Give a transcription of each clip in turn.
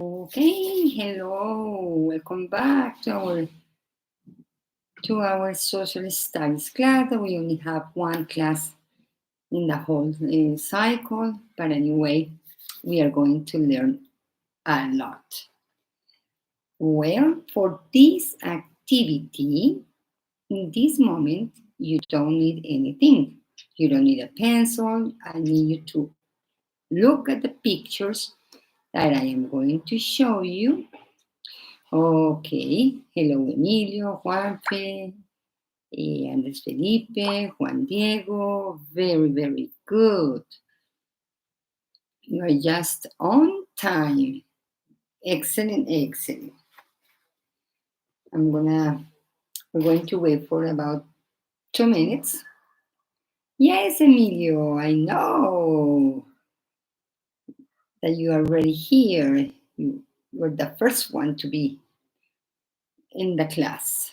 Okay, hello, welcome back to our social studies class. We only have one class in the whole cycle, but anyway, we are going to learn a lot. Well, for this activity, in this moment, you don't need anything. You don't need a pencil. I need you to look at the pictures that I am going to show you. Okay, hello Emilio, Juanfe, Andres Felipe, Juan Diego, very good. You are just on time. Excellent. We're going to wait for about 2 minutes. Yes, Emilio, I know that you are already here. You were the first one to be in the class.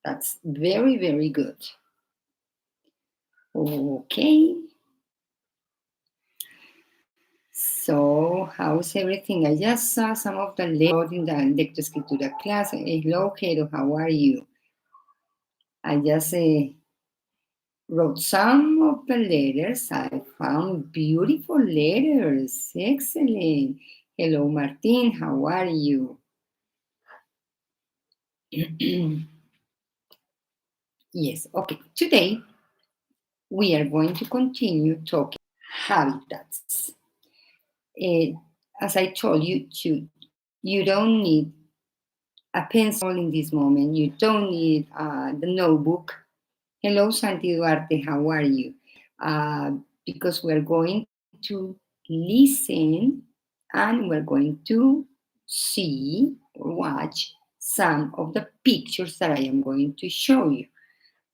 That's very good. Okay. So, how's everything? I just saw some of the letters in the lectoescritura class. Hello, Kero, how are you? I just wrote some of the letters. I found beautiful letters. Excellent. Hello, Martin, how are you? Yes, okay. Today, we are going to continue talking habitats. As I told you, you don't need a pencil in this moment. You don't need the notebook. Hello, Santi Duarte, how are you? Because we're going to listen and we're going to see or watch some of the pictures that I am going to show you.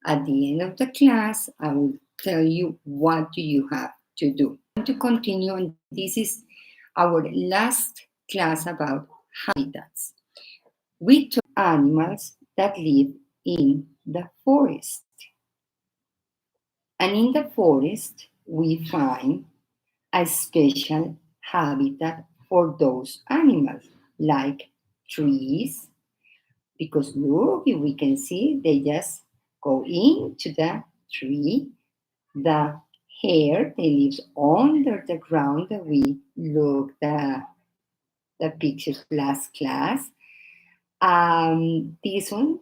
At the end of the class, I will tell you what do you have to do. To continue, and this is our last class about habitats. We talk animals that live in the forest. And in the forest, we find a special habitat for those animals, like trees, because look, if we can see, they just go into the tree. The hare, they live under the ground. We look the pictures last class. This one,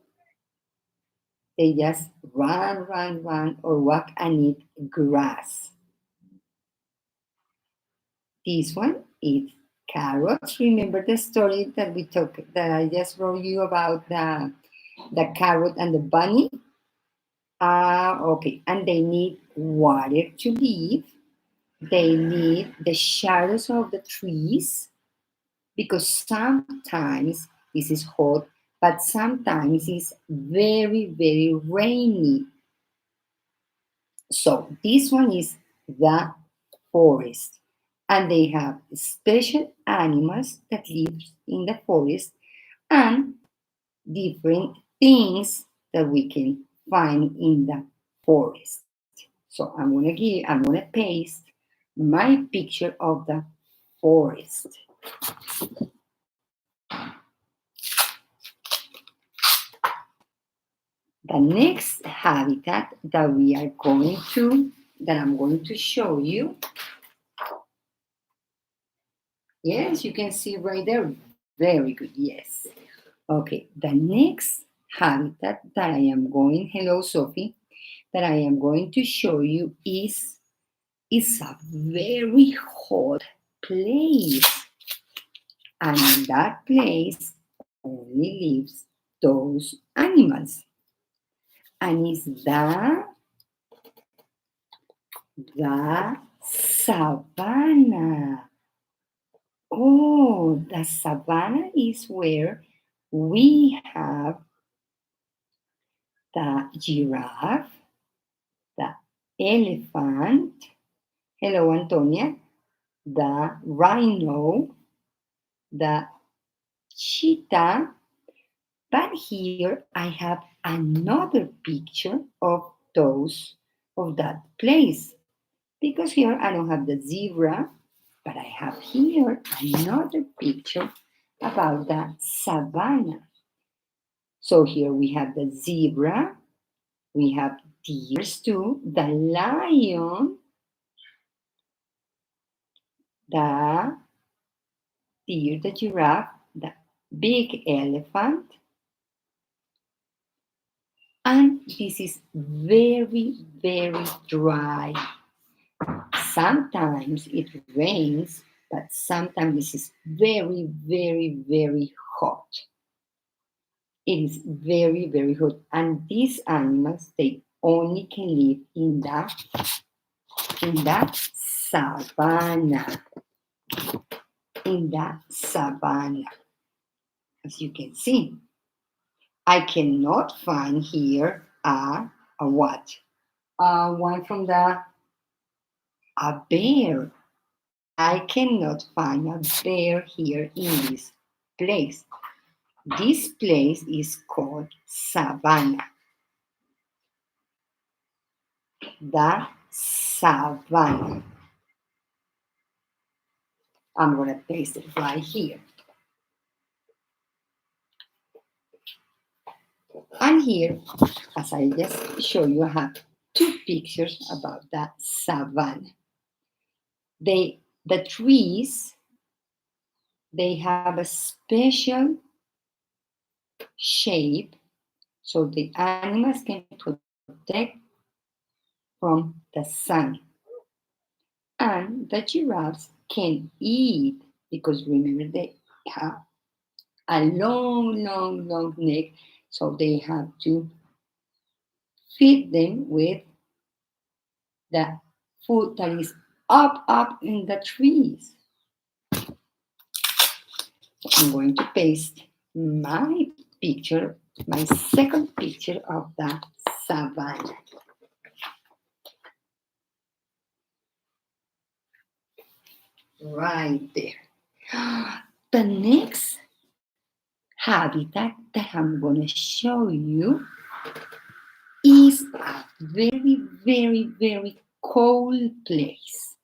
they just run, or walk and eat grass. This one is carrots. Remember the story that we took, that I just wrote you about the carrot and the bunny? Okay, and they need water to live. They need the shadows of the trees, because sometimes this is hot, but sometimes it's very rainy. So this one is the forest, and they have special animals that live in the forest and different things that we can find in the forest. So I'm gonna paste my picture of the forest. The next habitat that I'm going to show you. Yes, you can see right there. Very good, yes. Okay, the next habitat that I am going, hello Sophie, that I am going to show you is a very hot place. And in that place only lives those animals. And it's the savannah. Oh, the savannah is where we have the giraffe, the elephant, hello Antonia, the rhino, the cheetah, but here I have another picture of that place, because here I don't have the zebra, but I have here another picture about the savannah. So here we have the zebra, we have deers too, the lion, the deer, the giraffe, the big elephant, and this is very, very dry. Sometimes it rains, but sometimes this is very, very, very hot. It is very, very hot. And these animals, they only can live in the savannah. In the savannah. As you can see, I cannot find here a what? One from the a bear. I cannot find a bear here in this place. This place is called savannah. The savannah. I'm going to paste it right here. And here, as I just showed you, I have two pictures about the savannah. The trees, they have a special shape so the animals can protect from the sun. And the giraffes can eat because remember they have a long, long, long neck, so they have to feed them with the food that is up in the trees. I'm going to paste my picture, my second picture of the savannah. Right there. The next habitat that I'm going to show you is a very, very, very cold place.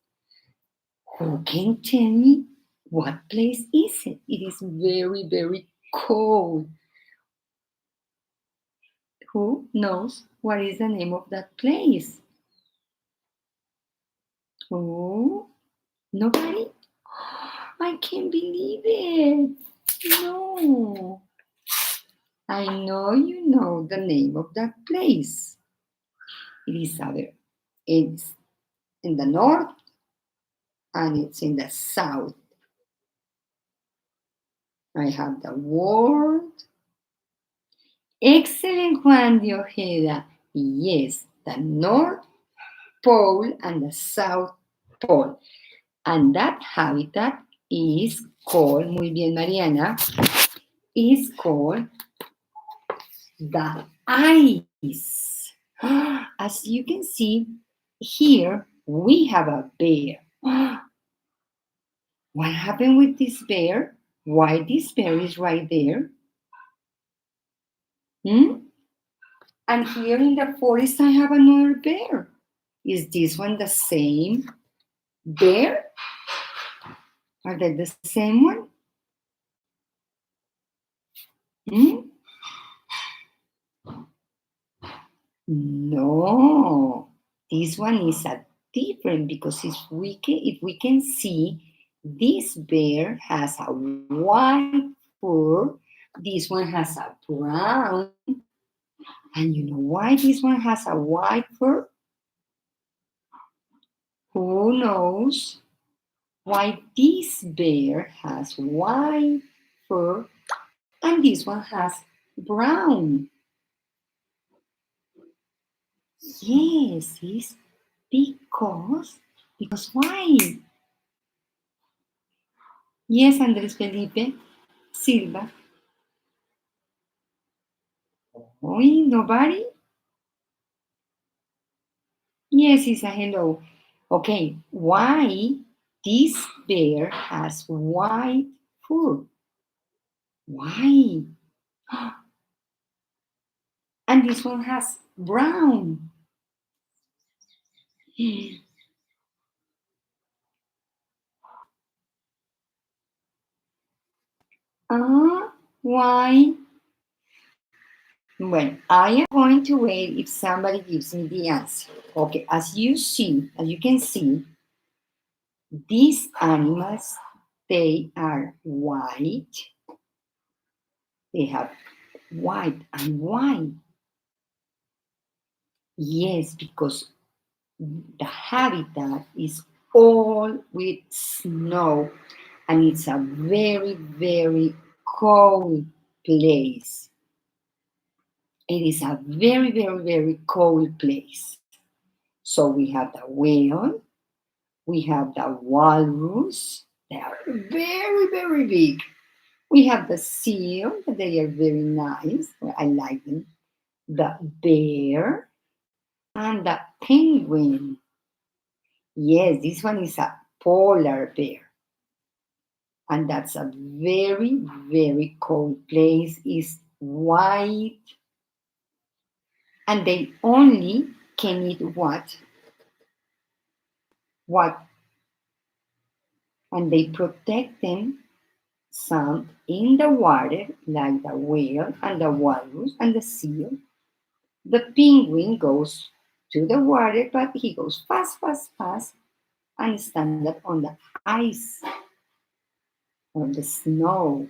Who can tell me what place is it? It is very, very cold. Who knows what is the name of that place? Oh, nobody? I can't believe it. No. I know you know the name of that place. It is either it's in the north and it's in the south. I have the word. Excellent, Juan de Ojeda. Yes, the North Pole and the South Pole. And that habitat is called, muy bien, Mariana, is called the ice. As you can see, here we have a bear. What happened with this bear? Why this bear is right there? Hmm? And here in the forest, I have another bear. Is this one the same bear? Are they the same one? Hmm? No, this one is a different because if we can see, this bear has a white fur. This one has a brown. And you know why this one has a white fur? Who knows why this bear has white fur and this one has brown? Yes, it's because why? Yes, Andrés Felipe Silva. Oh, nobody? Yes, it's a hello. Okay, why this bear has white fur? Why? And this one has brown. Why? Well, I am going to wait if somebody gives me the answer. Okay, as you can see, these animals, they are white. They have white. And why? Yes, because the habitat is all with snow, and it's a very, very cold place. It is a very, very, very cold place. So we have the whale, we have the walrus, they are very, very big. We have the seal, they are very nice, I like them. The bear and the penguin. Yes, this one is a polar bear. And that's a very, very cold place. It's white. And they only can eat what? What? And they protect them some in the water, like the whale and the walrus and the seal. The penguin goes to the water, but he goes fast, fast, fast, and stand up on the ice or the snow.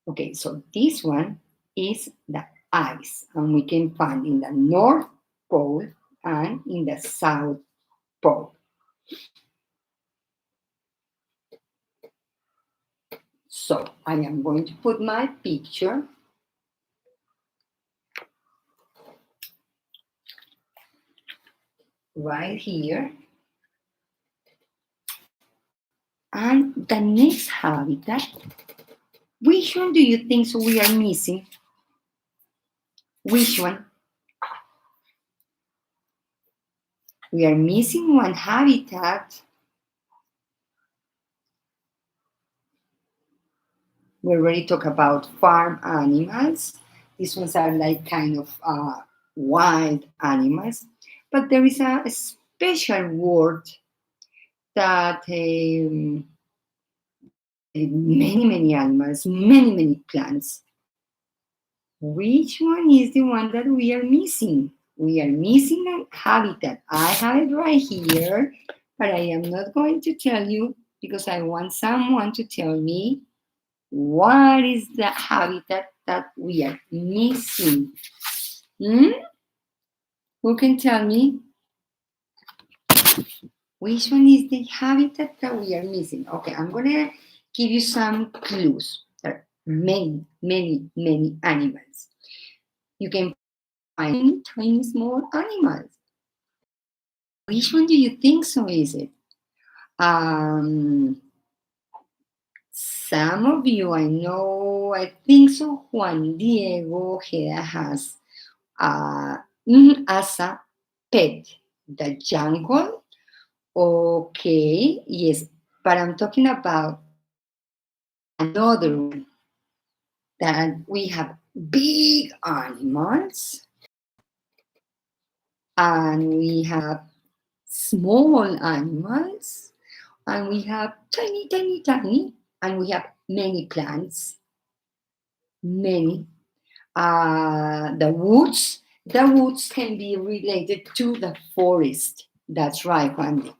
Okay, so this one is the ice, and we can find in the North Pole and in the South Pole. So I am going to put my picture right here. And the next habitat, which one do you think we are missing? Which one? We are missing one habitat. We already talked about farm animals. These ones are like kind of wild animals. But there is a special word that many, many animals, many, many plants. Which one is the one that we are missing? We are missing a habitat. I have it right here, but I am not going to tell you because I want someone to tell me what is the habitat that we are missing. Hmm? Who can tell me which one is the habitat that we are missing? Okay, I'm gonna give you some clues. There are many, many, many animals. You can find tiny small animals. Which one do you think so is it? Some of you I know, I think so Juan Diego Ojeda has as a pet, the jungle. Okay, yes, but I'm talking about another one that we have big animals and we have small animals and we have tiny, tiny, tiny, and we have many plants, many. The woods can be related to the forest. That's right, Wendy.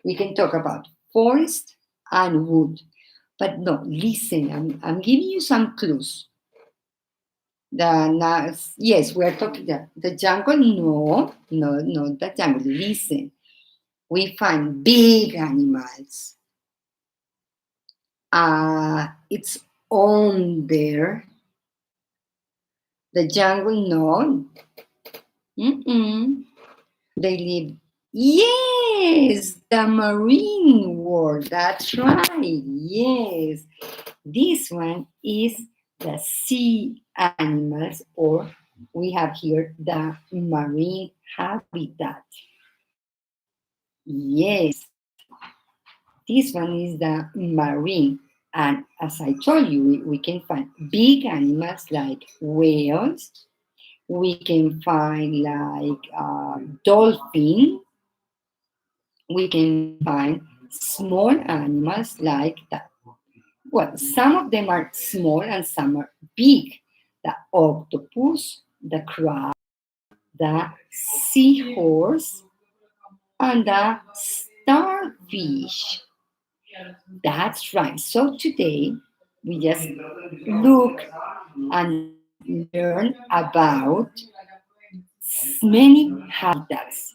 We can talk about forest and wood. But no, listen, I'm giving you some clues. Yes, we're talking the jungle. No, no, no, the jungle. Listen, we find big animals. It's on there. The jungle, no. Mm-mm. They live. Yes, the marine world. That's right. Yes. This one is the sea animals, or we have here the marine habitat. Yes, this one is the marine. And as I told you, we can find big animals like whales. We can find like dolphin. We can find small animals like the Well, some of them are small and some are big. The octopus, the crab, the seahorse, and the starfish. That's right. So today we just look and learn about many habitats.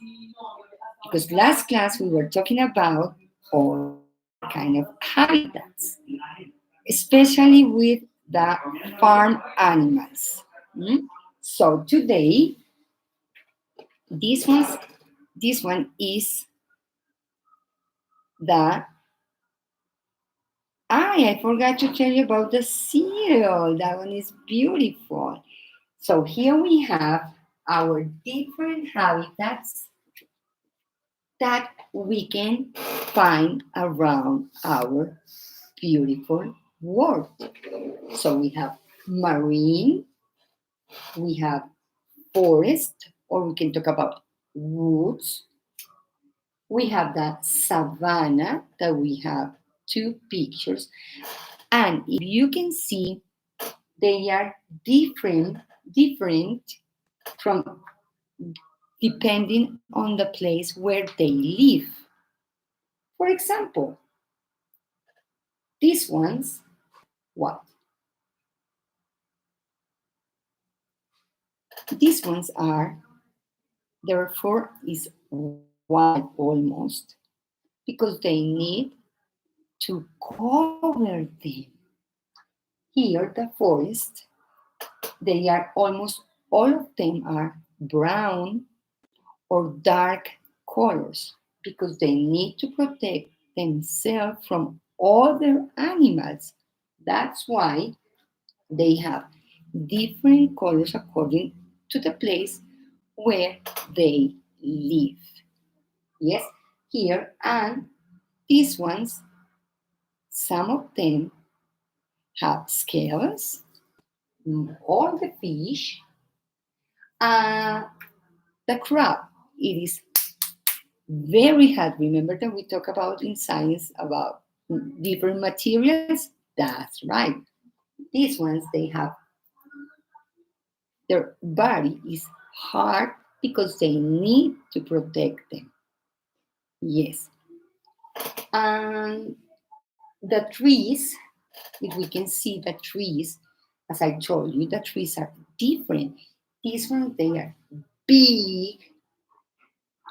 Because last class we were talking about all kind of habitats, especially with the farm animals. Mm? So today, this one's this one is the I forgot to tell you about the cereal. That one is beautiful. So here we have our different habitats that we can find around our beautiful world. So we have marine, we have forest, or we can talk about woods. We have the savanna that we have two pictures. And if you can see, they are different from depending on the place where they live. For example, these ones, what? These ones are, therefore, is white almost because they need to cover them. Here, the forest, they are almost all of them are brown or dark colors because they need to protect themselves from other animals. That's why they have different colors according to the place where they live. Yes, here and these ones, some of them have scales, all the fish, uh, the crab. It is very hard. Remember that we talk about in science about different materials? That's right. These ones, they have their body is hard because they need to protect them. Yes. And the trees, if we can see the trees, as I told you, the trees are different. These ones, they are big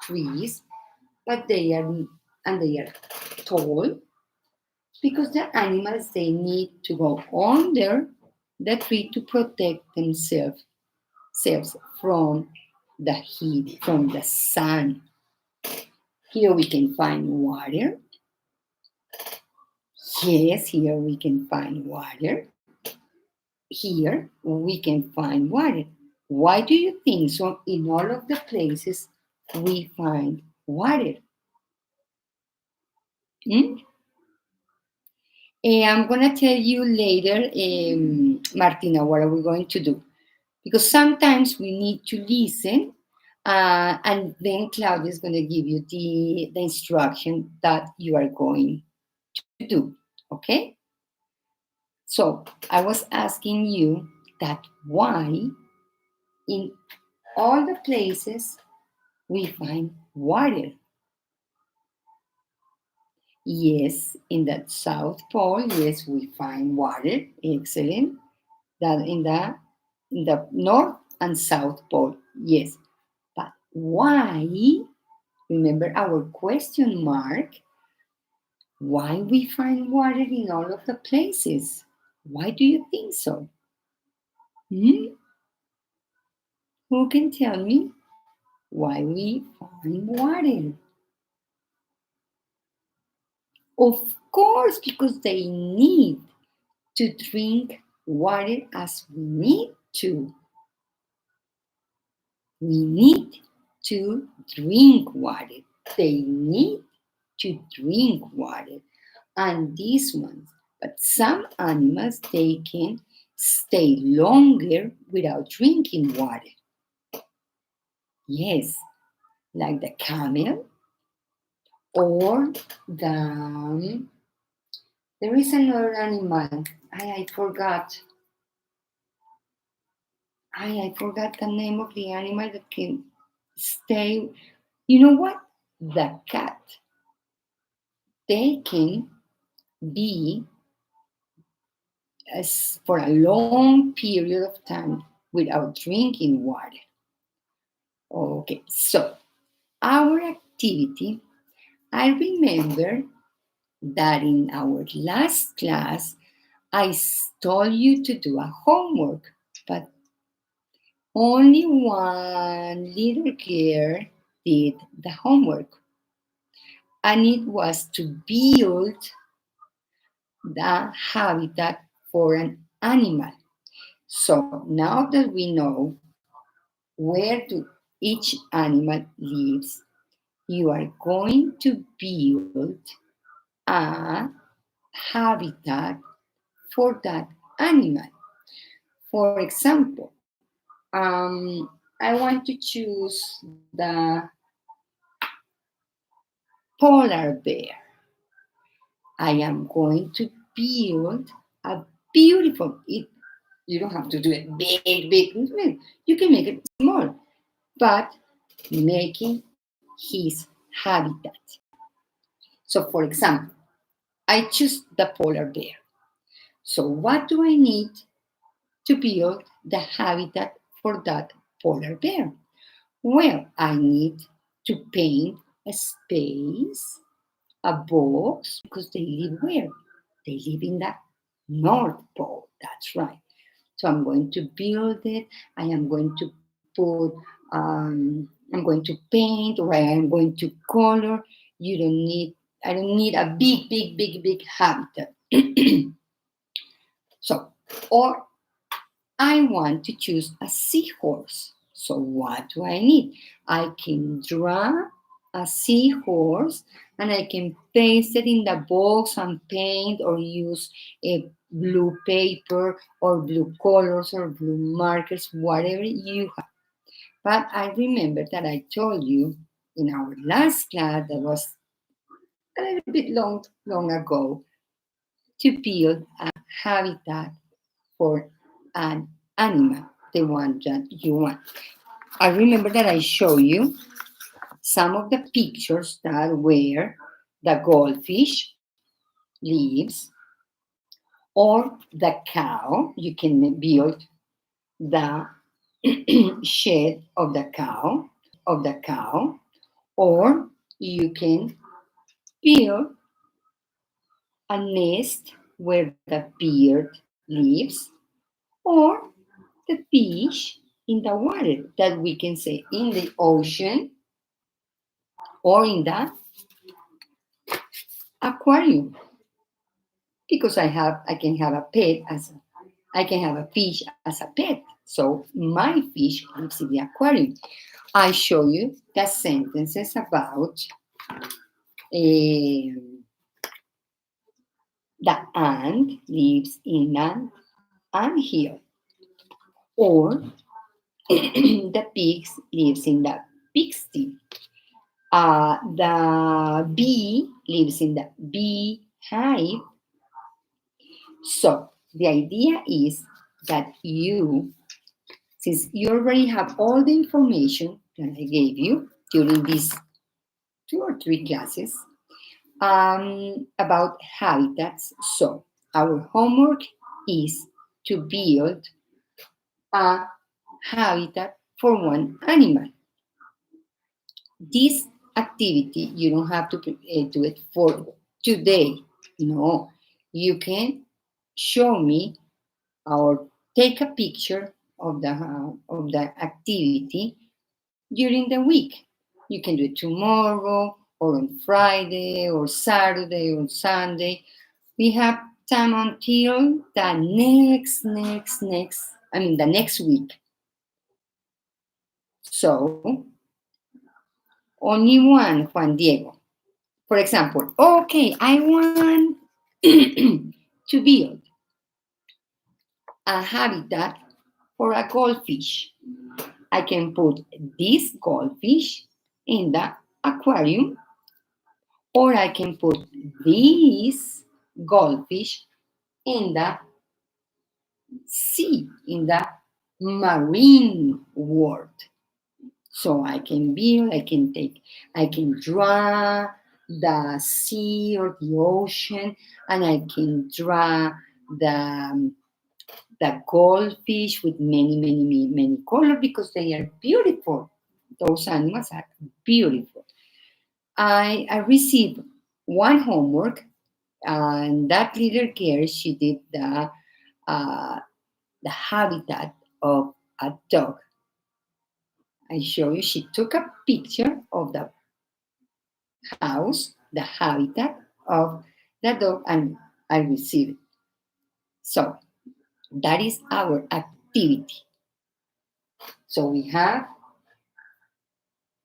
trees, but they are tall because the animals they need to go under the tree to protect themselves from the heat, from the sun. Here we can find water. Yes, here we can find water. Here we can find water. Why do you think so? In all of the places we find water. Hmm? I'm going to tell you later, Martina, what are we going to do? Because sometimes we need to listen, and then Claudia is going to give you the instruction that you are going to do. Okay? So I was asking you that why in all the places we find water. Yes, in the South Pole, yes, we find water. Excellent. That in the North and South Pole, yes. But why? Remember our question mark. Why we find water in all of the places? Why do you think so? Hmm? Who can tell me why we find water? Of course, because they need to drink water as we need to. We need to drink water. They need to drink water. And these ones, but some animals, they can stay longer without drinking water. Yes, like the camel or the There is another animal. I forgot. I forgot the name of the animal that can stay. You know what? The cat. They can be for a long period of time without drinking water. Okay, so our activity, I remember that in our last class, I told you to do a homework, but only one little girl did the homework, and it was to build the habitat for an animal. So now that we know where each animal lives, you are going to build a habitat for that animal. For example, I want to choose the polar bear. I am going to build a beautiful. You don't have to do it big, big. You can make it small, but making his habitat. So, for example, I choose the polar bear. So, what do I need to build the habitat for that polar bear? Well, I need to paint a space, a box, because they live where? They live in the North Pole. That's right. So I'm going to build it. I am going to I'm going to paint, or I am going to color. You don't need, I don't need a big, big, big, big habitat. So, or I want to choose a seahorse. So what do I need? I can draw a seahorse and I can paste it in the box and paint or use a blue paper or blue colors or blue markers, whatever you have. But I remember that I told you in our last class that was a little bit long ago to build a habitat for an animal, the one that you want. I remember that I show you some of the pictures that where the goldfish lives or the cow. You can build the shed of the cow, or you can build a nest where the bird lives, or the fish in the water that we can say in the ocean or in the aquarium, because I can have a pet as I can have a fish as a pet. So my fish lives in the aquarium. I show you the sentences about the ant lives in an anthill, or the pigs lives in the pigsty. The bee lives in the beehive. So the idea is that you, since you already have all the information that I gave you during these 2 or 3 classes about habitats, so our homework is to build a habitat for one animal. This activity, you don't have to do it for today. No, you can show me or take a picture of the activity during the week. You can do it tomorrow or on Friday or Saturday or Sunday. We have time until the the next week. So only one, Juan Diego. For example, okay, I want to build a habitat for a goldfish. I can put this goldfish in the aquarium, or I can put this goldfish in the sea, in the marine world. So I can build, I can draw the sea or the ocean, and I can draw the the goldfish with many colors because they are beautiful. Those animals are beautiful. I received one homework, and that little girl, she did uh, the habitat of a dog. I show you, she took a picture of the house, the habitat of the dog, and I received it. So that is our activity. So we have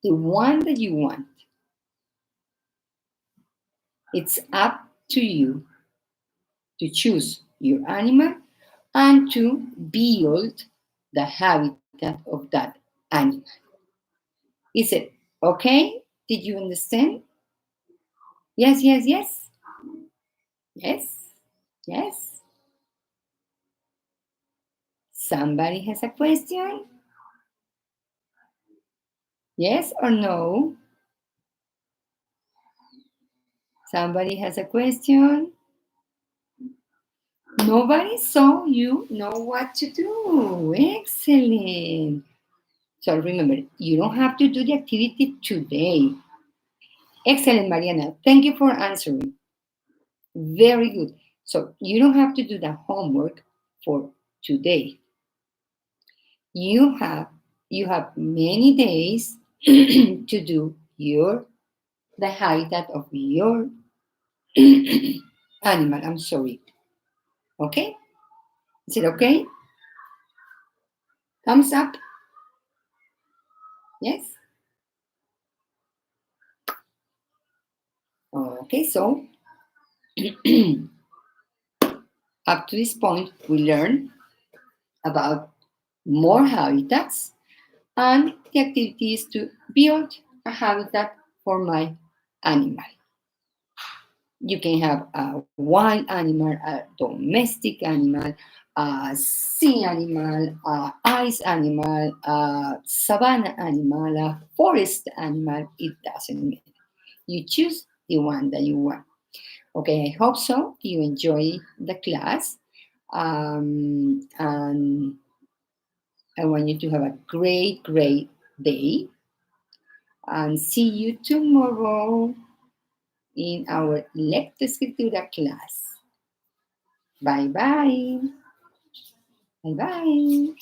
the one that you want. It's up to you to choose your animal and to build the habitat of that animal. Is it okay? Did you understand? Yes, yes, yes. Yes, yes. Somebody has a question? Yes or no? Somebody has a question? Nobody, so you know what to do. Excellent. So remember, you don't have to do the activity today. Excellent, Mariana. Thank you for answering. Very good. So you don't have to do the homework for today. You have you have many days to do your the habitat of your animal. I'm sorry. Okay? Is it okay? Thumbs up? Yes? Okay, so up to this point, we learned about more habitats and the activities to build a habitat for my animal. You can have a wild animal, a domestic animal, a sea animal, a ice animal, a savanna animal, a forest animal. It doesn't matter. You choose the one that you want. Okay, I hope so. You enjoy the class. And I want you to have a great day. And see you tomorrow in our Lectoescritura class. Bye bye. Bye bye.